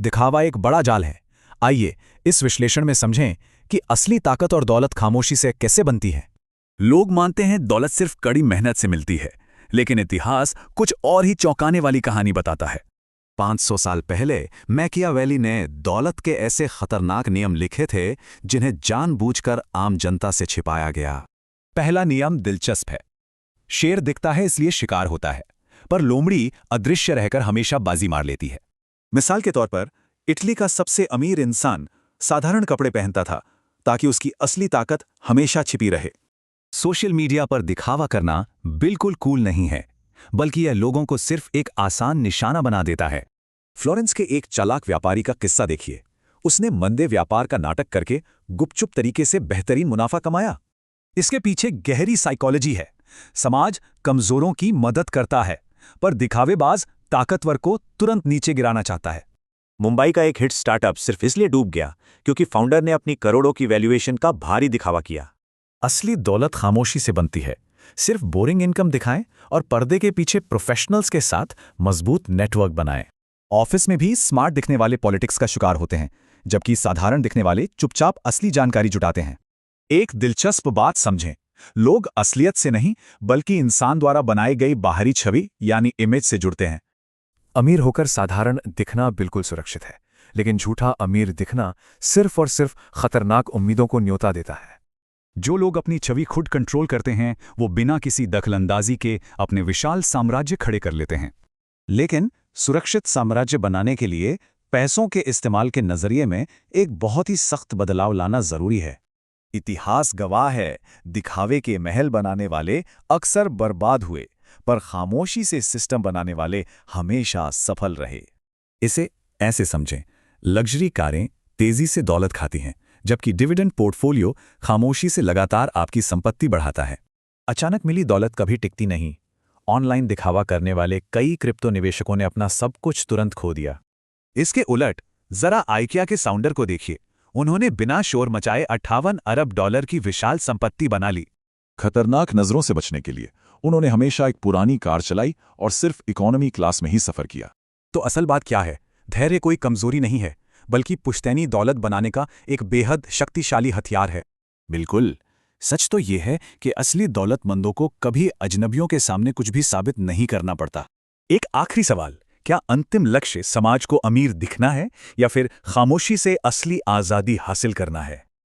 दिखावा एक बड़ा जाल है। आइए इस विश्लेषण में समझें कि असली ताकत और दौलत खामोशी से कैसे बनती है। लोग मानते हैं दौलत सिर्फ कड़ी मेहनत से मिलती है, लेकिन इतिहास कुछ और ही चौंकाने वाली कहानी बताता है। 500 साल पहले मैकियावेली ने दौलत के ऐसे खतरनाक नियम लिखे थे जिन्हें जानबूझकर आम जनता से छिपाया गया। पहला नियम दिलचस्प है। शेर दिखता है इसलिए शिकार होता है, पर लोमड़ी अदृश्य रहकर हमेशा बाजी मार लेती है। मिसाल के तौर पर इटली का सबसे अमीर इंसान साधारण कपड़े पहनता था ताकि उसकी असली ताकत हमेशा छिपी रहे। सोशल मीडिया पर दिखावा करना बिल्कुल कूल नहीं है, बल्कि यह लोगों को सिर्फ एक आसान निशाना बना देता है। फ्लोरेंस के एक चालाक व्यापारी का किस्सा देखिए। उसने मंदे व्यापार का नाटक करके गुपचुप तरीके से बेहतरीन मुनाफा कमाया। इसके पीछे गहरी साइकोलॉजी है। समाज कमजोरों की मदद करता है, पर दिखावेबाज ताकतवर को तुरंत नीचे गिराना चाहता है। मुंबई का एक हिट स्टार्टअप सिर्फ इसलिए डूब गया क्योंकि फाउंडर ने अपनी करोड़ों की वैल्यूएशन का भारी दिखावा किया। असली दौलत खामोशी से बनती है। सिर्फ बोरिंग इनकम दिखाएं और पर्दे के पीछे प्रोफेशनल्स के साथ मजबूत नेटवर्क बनाएं। ऑफिस में भी स्मार्ट दिखने वाले पॉलिटिक्स का शिकार होते हैं, जबकि साधारण दिखने वाले चुपचाप असली जानकारी जुटाते हैं। एक दिलचस्प बात समझें, लोग असलियत से नहीं बल्कि इंसान द्वारा बनाई गई बाहरी छवि यानी इमेज से जुड़ते हैं। अमीर होकर साधारण दिखना बिल्कुल सुरक्षित है, लेकिन झूठा अमीर दिखना सिर्फ और सिर्फ खतरनाक उम्मीदों को न्योता देता है। जो लोग अपनी छवि खुद कंट्रोल करते हैं, वो बिना किसी दखलंदाजी के अपने विशाल साम्राज्य खड़े कर लेते हैं। लेकिन सुरक्षित साम्राज्य बनाने के लिए पैसों के इस्तेमाल के नजरिए में एक बहुत ही सख्त बदलाव लाना जरूरी है। इतिहास गवाह है, दिखावे के महल बनाने वाले अक्सर बर्बाद हुए, पर खामोशी से सिस्टम बनाने वाले हमेशा सफल रहे। इसे ऐसे समझें, लग्जरी कारें तेजी से दौलत खाती हैं, जबकि डिविडेंड पोर्टफोलियो खामोशी से लगातार आपकी संपत्ति बढ़ाता है। अचानक मिली दौलत कभी टिकती नहीं। ऑनलाइन दिखावा करने वाले कई क्रिप्टो निवेशकों ने अपना सब कुछ तुरंत खो दिया। इसके उलट जरा आइकिया के साउंडर को देखिए। उन्होंने बिना शोर मचाए 58 अरब डॉलर की विशाल संपत्ति बना ली। खतरनाक नजरों से बचने के लिए उन्होंने हमेशा एक पुरानी कार चलाई और सिर्फ इकोनॉमी क्लास में ही सफर किया। तो असल बात क्या है? धैर्य कोई कमजोरी नहीं है, बल्कि पुश्तैनी दौलत बनाने का एक बेहद शक्तिशाली हथियार है। बिल्कुल, सच तो यह है कि असली दौलतमंदों को कभी अजनबियों के सामने कुछ भी साबित नहीं करना पड़ता। एक आखिरी सवाल, क्या अंतिम लक्ष्य समाज को अमीर दिखना है या फिर खामोशी से असली आज़ादी हासिल करना है?